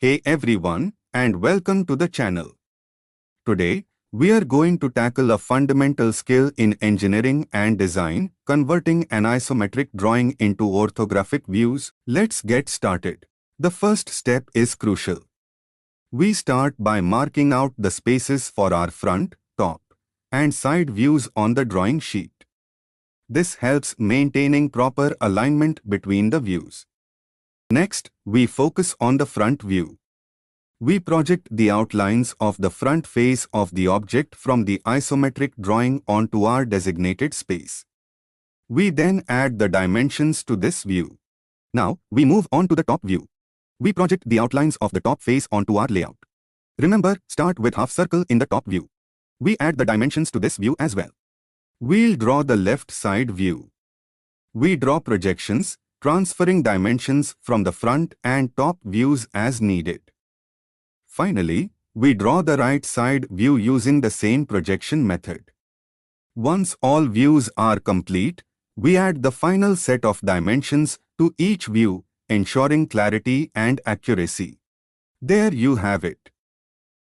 Hey everyone, and welcome to the channel. Today, we are going to tackle a fundamental skill in engineering and design, converting an isometric drawing into orthographic views. Let's get started. The first step is crucial. We start by marking out the spaces for our front, top, and side views on the drawing sheet. This helps maintaining proper alignment between the views. Next, we focus on the front view. We project the outlines of the front face of the object from the isometric drawing onto our designated space. We then add the dimensions to this view. Now, we move on to the top view. We project the outlines of the top face onto our layout. Remember, start with half circle in the top view. We add the dimensions to this view as well. We'll draw the left side view. We draw projections, transferring dimensions from the front and top views as needed. Finally, we draw the right side view using the same projection method. Once all views are complete, we add the final set of dimensions to each view, ensuring clarity and accuracy. There you have it.